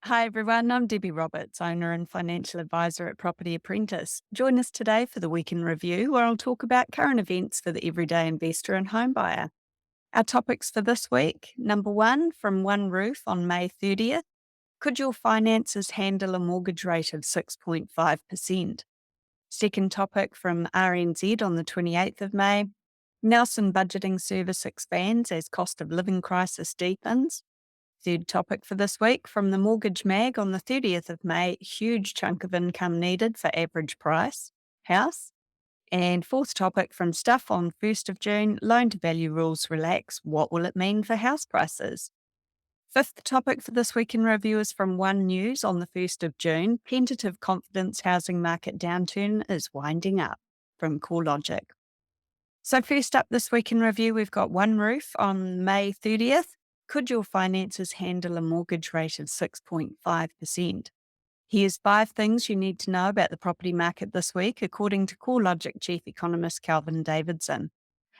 Hi everyone, I'm Debbie Roberts, owner and financial advisor at Property Apprentice. Join us today for the Weekend Review, where I'll talk about current events for the everyday investor and homebuyer. Our topics for this week: number one, from Oneroof on May 30th, could your finances handle a mortgage rate of 6.5%? Second topic from RNZ on the 28th of May, Nelson budgeting service expands as cost of living crisis deepens. Third topic for this week from the Mortgage Mag on the 30th of May, huge chunk of income needed for average price house. And fourth topic from Stuff on 1st of June, loan to value rules relax. What will it mean for house prices? Fifth topic for this week in review is from One News on the 1st of June, tentative confidence housing market downturn is winding up, from CoreLogic. So first up this week in review, we've got Oneroof on May 30th. Could your finances handle a mortgage rate of 6.5%? Here's 5 things you need to know about the property market this week, according to CoreLogic Chief Economist Calvin Davidson.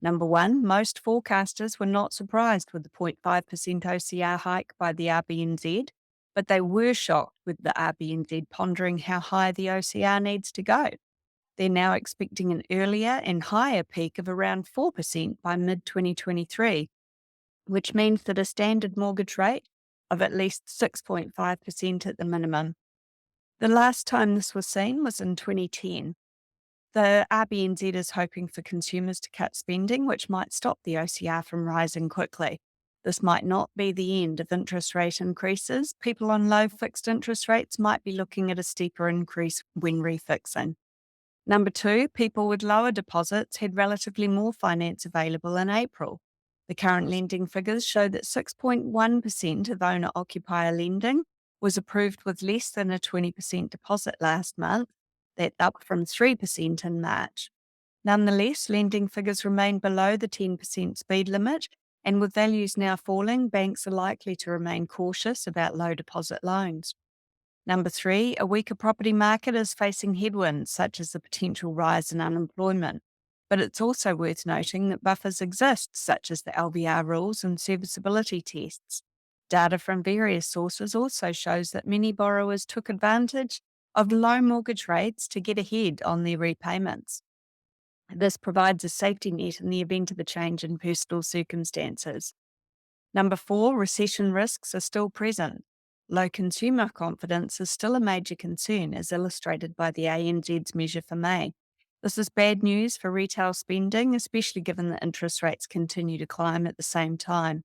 Number one, most forecasters were not surprised with the 0.5% OCR hike by the RBNZ, but they were shocked with the RBNZ pondering how high the OCR needs to go. They're now expecting an earlier and higher peak of around 4% by mid-2023, which means that a standard mortgage rate of at least 6.5% at the minimum. The last time this was seen was in 2010. The RBNZ is hoping for consumers to cut spending, which might stop the OCR from rising quickly. This might not be the end of interest rate increases. People on low fixed interest rates might be looking at a steeper increase when refixing. Number two, people with lower deposits had relatively more finance available in April. The current lending figures show that 6.1% of owner-occupier lending was approved with less than a 20% deposit last month. That's up from 3% in March. Nonetheless, lending figures remain below the 10% speed limit, and with values now falling, banks are likely to remain cautious about low deposit loans. Number three, a weaker property market is facing headwinds, such as the potential rise in unemployment. But it's also worth noting that buffers exist, such as the LVR rules and serviceability tests. Data from various sources also shows that many borrowers took advantage of low mortgage rates to get ahead on their repayments. This provides a safety net in the event of a change in personal circumstances. Number four, recession risks are still present. Low consumer confidence is still a major concern, as illustrated by the ANZ's measure for May. This is bad news for retail spending, especially given that interest rates continue to climb at the same time.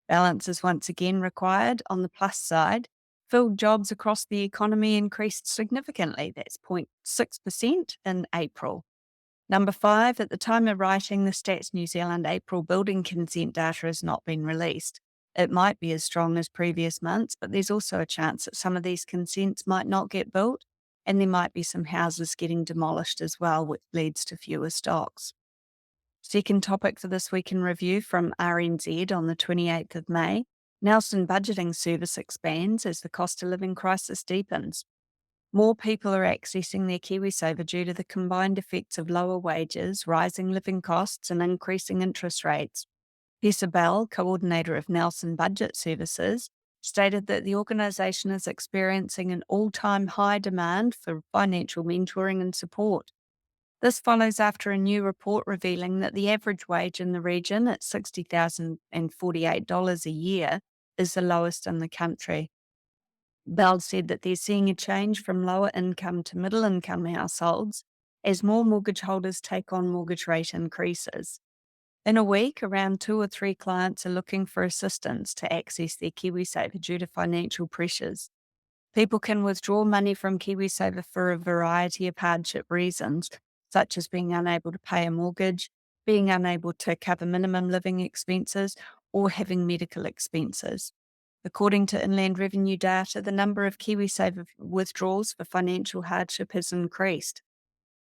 Balance is once again required. On the plus side, filled jobs across the economy increased significantly. That's 0.6% in April. Number five, at the time of writing, the Stats New Zealand April building consent data has not been released. It might be as strong as previous months, but there's also a chance that some of these consents might not get built, and there might be some houses getting demolished as well, which leads to fewer stocks. Second topic for this week in review from RNZ on the 28th of May, Nelson budgeting service expands as the cost of living crisis deepens. More people are accessing their Kiwisaver due to the combined effects of lower wages, rising living costs, and increasing interest rates. Tessa Bell, coordinator of Nelson Budget Services, stated that the organisation is experiencing an all-time high demand for financial mentoring and support. This follows after a new report revealing that the average wage in the region at $60,048 a year is the lowest in the country. Bell said that they're seeing a change from lower income to middle income households as more mortgage holders take on mortgage rate increases. In a week, around 2 or 3 clients are looking for assistance to access their Kiwisaver due to financial pressures. People can withdraw money from Kiwisaver for a variety of hardship reasons, such as being unable to pay a mortgage, being unable to cover minimum living expenses, or having medical expenses. According to Inland Revenue data, the number of Kiwisaver withdrawals for financial hardship has increased.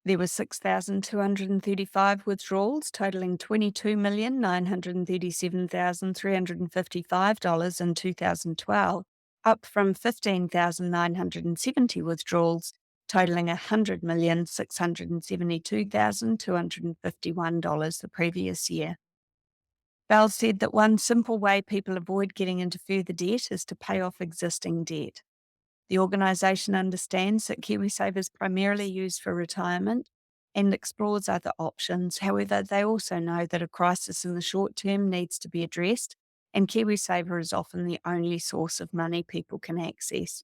There were 6,235 withdrawals, totaling $22,937,355 in 2012, up from 15,970 withdrawals, totaling $100,672,251 the previous year. Bell said that one simple way people avoid getting into further debt is to pay off existing debt. The organisation understands that Kiwisaver is primarily used for retirement and explores other options. However, they also know that a crisis in the short term needs to be addressed, and Kiwisaver is often the only source of money people can access.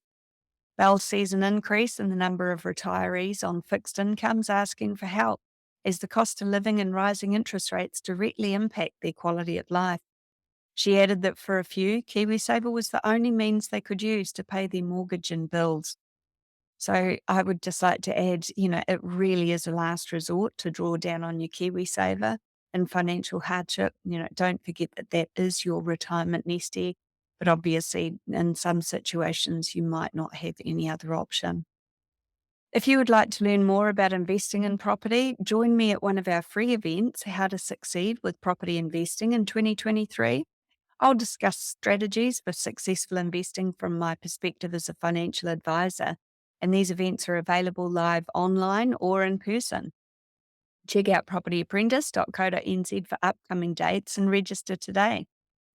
Bell sees an increase in the number of retirees on fixed incomes asking for help, as the cost of living and rising interest rates directly impact their quality of life. She added that for a few, KiwiSaver was the only means they could use to pay their mortgage and bills. So I would just like to add, it really is a last resort to draw down on your KiwiSaver in financial hardship. Don't forget that that is your retirement nest egg. But obviously, in some situations, you might not have any other option. If you would like to learn more about investing in property, join me at one of our free events, How to Succeed with Property Investing in 2023. I'll discuss strategies for successful investing from my perspective as a financial advisor, and these events are available live online or in person. Check out propertyapprentice.co.nz for upcoming dates and register today.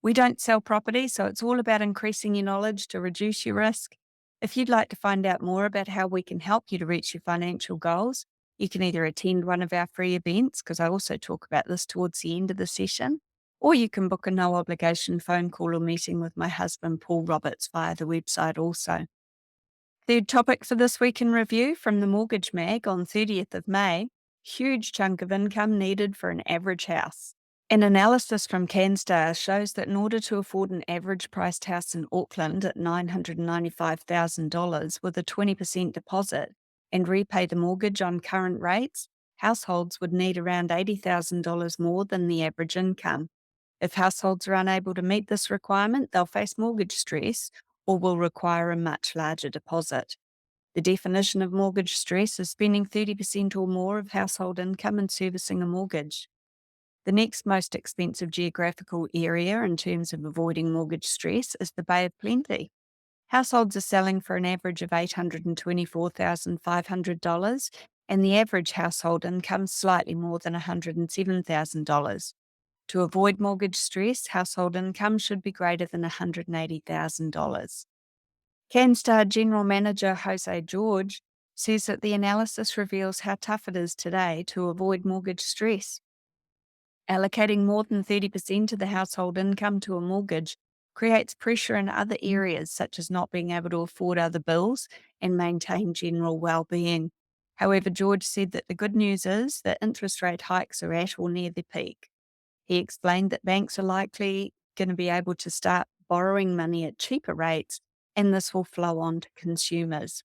We don't sell property, so it's all about increasing your knowledge to reduce your risk. If you'd like to find out more about how we can help you to reach your financial goals, you can either attend one of our free events, because I also talk about this towards the end of the session, or you can book a no obligation phone call or meeting with my husband, Paul Roberts, via the website also. Third topic for this week in review from the Mortgage Mag on 30th of May, huge chunk of income needed for an average house. An analysis from Canstar shows that in order to afford an average priced house in Auckland at $995,000 with a 20% deposit and repay the mortgage on current rates, households would need around $80,000 more than the average income. If households are unable to meet this requirement, they'll face mortgage stress or will require a much larger deposit. The definition of mortgage stress is spending 30% or more of household income in servicing a mortgage. The next most expensive geographical area in terms of avoiding mortgage stress is the Bay of Plenty. Households are selling for an average of $824,500, and the average household income slightly more than $107,000. To avoid mortgage stress, household income should be greater than $180,000. Canstar General Manager Jose George says that the analysis reveals how tough it is today to avoid mortgage stress. Allocating more than 30% of the household income to a mortgage creates pressure in other areas, such as not being able to afford other bills and maintain general well-being. However, George said that the good news is that interest rate hikes are at or near their peak. He explained that banks are likely going to be able to start borrowing money at cheaper rates, and this will flow on to consumers.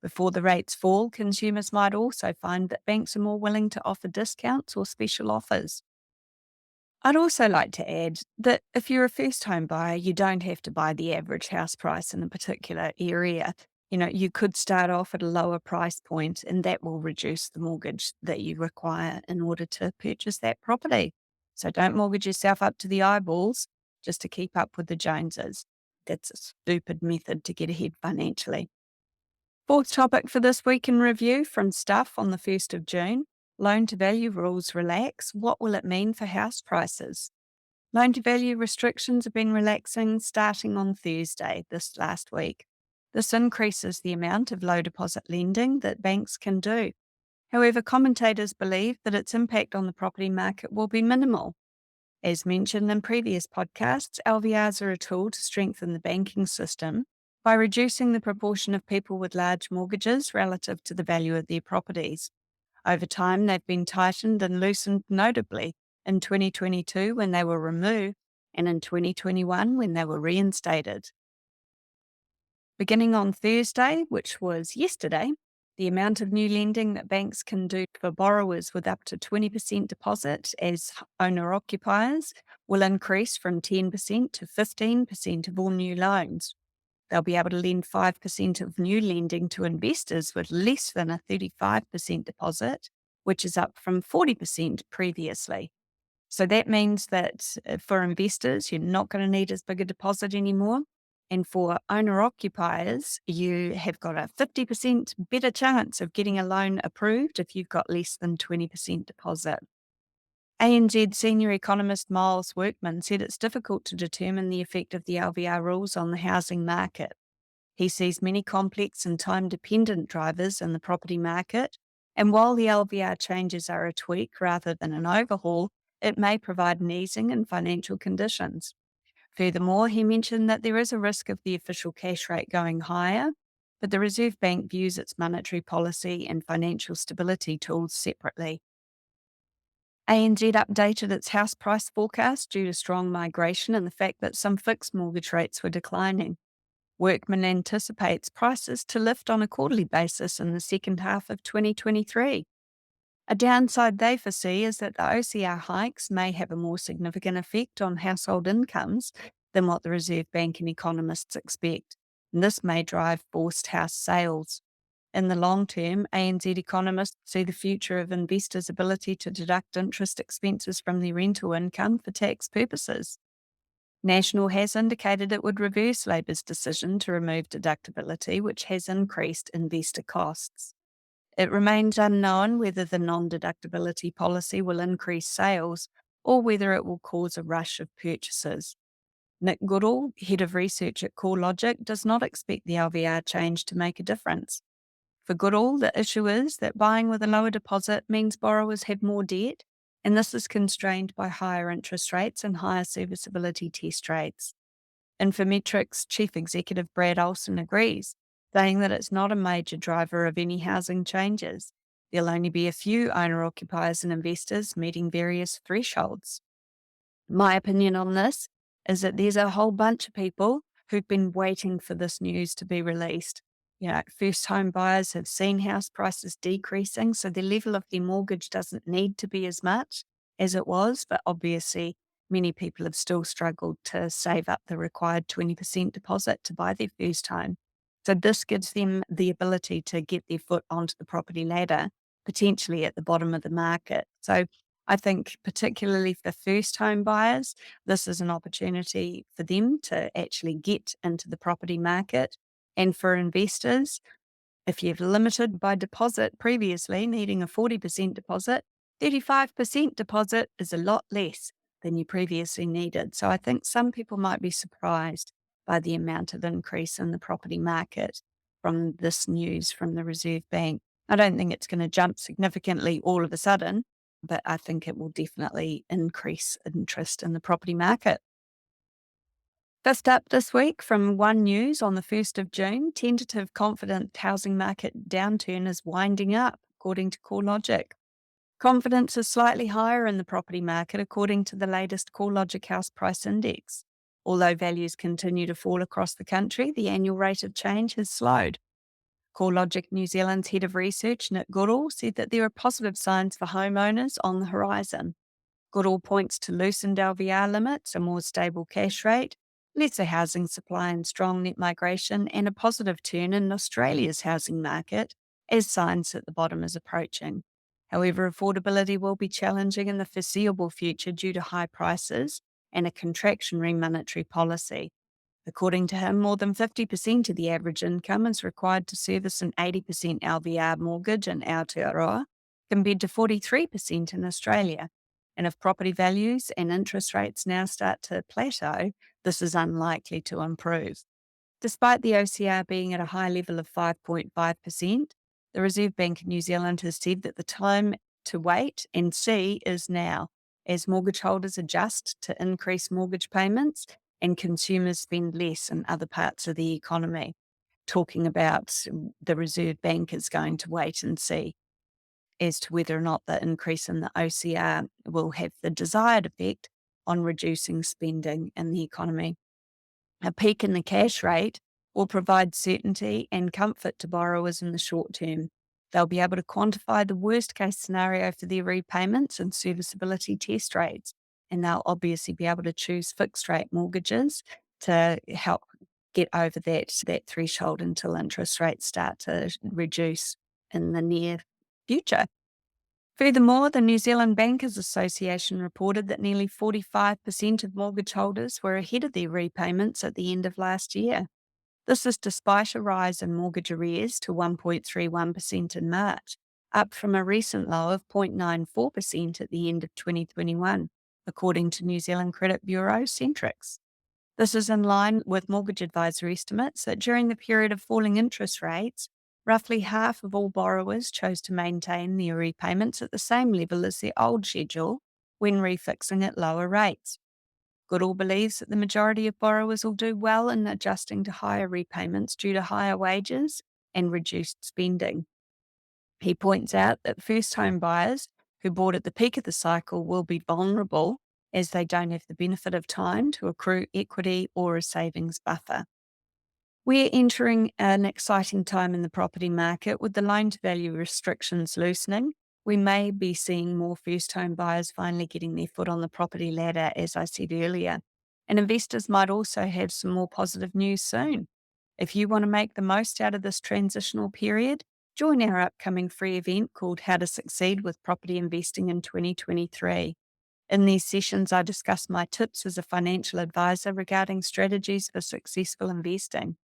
Before the rates fall, consumers might also find that banks are more willing to offer discounts or special offers. I'd also like to add that if you're a first home buyer, you don't have to buy the average house price in a particular area. You could start off at a lower price point, and that will reduce the mortgage that you require in order to purchase that property. So don't mortgage yourself up to the eyeballs just to keep up with the Joneses. That's a stupid method to get ahead financially. Fourth topic for this week in review from Stuff on the 1st of June. Loan-to-value rules relax. What will it mean for house prices? Loan-to-value restrictions have been relaxing starting on Thursday this last week. This increases the amount of low deposit lending that banks can do. However, commentators believe that its impact on the property market will be minimal. As mentioned in previous podcasts, LVRs are a tool to strengthen the banking system by reducing the proportion of people with large mortgages relative to the value of their properties. Over time, they've been tightened and loosened notably in 2022 when they were removed and in 2021 when they were reinstated. Beginning on Thursday, which was yesterday, the amount of new lending that banks can do for borrowers with up to 20% deposit as owner-occupiers will increase from 10% to 15% of all new loans. They'll be able to lend 5% of new lending to investors with less than a 35% deposit, which is up from 40% previously. So that means that for investors, you're not going to need as big a deposit anymore. And for owner-occupiers, you have got a 50% better chance of getting a loan approved if you've got less than 20% deposit. ANZ senior economist Miles Workman said it's difficult to determine the effect of the LVR rules on the housing market. He sees many complex and time-dependent drivers in the property market, and while the LVR changes are a tweak rather than an overhaul, it may provide an easing in financial conditions. Furthermore, he mentioned that there is a risk of the official cash rate going higher, but the Reserve Bank views its monetary policy and financial stability tools separately. ANZ updated its house price forecast due to strong migration and the fact that some fixed mortgage rates were declining. Workman anticipates prices to lift on a quarterly basis in the second half of 2023. A downside they foresee is that the OCR hikes may have a more significant effect on household incomes than what the Reserve Bank and economists expect, and this may drive forced house sales. In the long term, ANZ economists see the future of investors' ability to deduct interest expenses from their rental income for tax purposes. National has indicated it would reverse Labor's decision to remove deductibility, which has increased investor costs. It remains unknown whether the non-deductibility policy will increase sales or whether it will cause a rush of purchases. Nick Goodall, head of research at CoreLogic, does not expect the LVR change to make a difference. For Goodall, the issue is that buying with a lower deposit means borrowers have more debt, and this is constrained by higher interest rates and higher serviceability test rates. Infometrics Chief Executive Brad Olson agrees, saying that it's not a major driver of any housing changes. There'll only be a few owner-occupiers and investors meeting various thresholds. My opinion on this is that there's a whole bunch of people who've been waiting for this news to be released. First home buyers have seen house prices decreasing, so the level of their mortgage doesn't need to be as much as it was, but obviously many people have still struggled to save up the required 20% deposit to buy their first home. So this gives them the ability to get their foot onto the property ladder, potentially at the bottom of the market. So I think particularly for first home buyers, this is an opportunity for them to actually get into the property market. And for investors, if you've limited by deposit previously, needing a 40% deposit, 35% deposit is a lot less than you previously needed. So I think some people might be surprised by the amount of increase in the property market from this news from the Reserve Bank. I don't think it's going to jump significantly all of a sudden, but I think it will definitely increase interest in the property market. First up this week from One News on the 1st of June, tentative confident housing market downturn is winding up, according to CoreLogic. Confidence is slightly higher in the property market, according to the latest CoreLogic House Price Index. Although values continue to fall across the country, the annual rate of change has slowed. CoreLogic New Zealand's head of research, Nick Goodall, said that there are positive signs for homeowners on the horizon. Goodall points to loosened LVR limits, a more stable cash rate, lesser housing supply and strong net migration, and a positive turn in Australia's housing market as signs that the bottom is approaching. However, affordability will be challenging in the foreseeable future due to high prices and a contractionary monetary policy. According to him, more than 50% of the average income is required to service an 80% LVR mortgage in Aotearoa, compared to 43% in Australia. And if property values and interest rates now start to plateau, this is unlikely to improve. Despite the OCR being at a high level of 5.5%, the Reserve Bank of New Zealand has said that the time to wait and see is now, as mortgage holders adjust to increased mortgage payments and consumers spend less in other parts of the economy. Talking about the Reserve Bank is going to wait and see as to whether or not the increase in the OCR will have the desired effect on reducing spending in the economy. A peak in the cash rate will provide certainty and comfort to borrowers in the short term. They'll be able to quantify the worst case scenario for their repayments and serviceability test rates, and they'll obviously be able to choose fixed rate mortgages to help get over that threshold until interest rates start to reduce in the near future. Furthermore, the New Zealand Bankers Association reported that nearly 45% of mortgage holders were ahead of their repayments at the end of last year. This is despite a rise in mortgage arrears to 1.31% in March, up from a recent low of 0.94% at the end of 2021, according to New Zealand Credit Bureau Centrix. This is in line with mortgage advisor estimates that during the period of falling interest rates, roughly half of all borrowers chose to maintain their repayments at the same level as their old schedule when refixing at lower rates. Goodall believes that the majority of borrowers will do well in adjusting to higher repayments due to higher wages and reduced spending. He points out that first home buyers who bought at the peak of the cycle will be vulnerable as they don't have the benefit of time to accrue equity or a savings buffer. We're entering an exciting time in the property market with the loan to value restrictions loosening. We may be seeing more first home buyers finally getting their foot on the property ladder, as I said earlier. And investors might also have some more positive news soon. If you want to make the most out of this transitional period, join our upcoming free event called How to Succeed with Property Investing in 2023. In these sessions, I discuss my tips as a financial advisor regarding strategies for successful investing.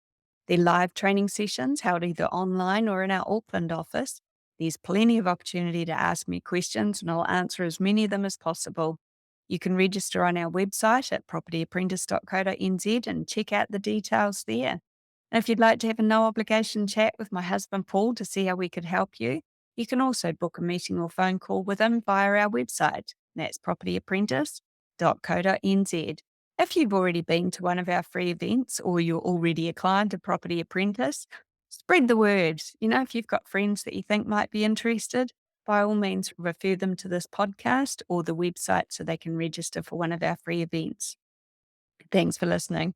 They're live training sessions held either online or in our Auckland office. There's plenty of opportunity to ask me questions, and I'll answer as many of them as possible. You can register on our website at propertyapprentice.co.nz and check out the details there. And if you'd like to have a no obligation chat with my husband Paul to see how we could help you, you can also book a meeting or phone call with him via our website. That's propertyapprentice.co.nz. If you've already been to one of our free events or you're already a client of Property Apprentice, spread the word. If you've got friends that you think might be interested, by all means refer them to this podcast or the website so they can register for one of our free events. Thanks for listening.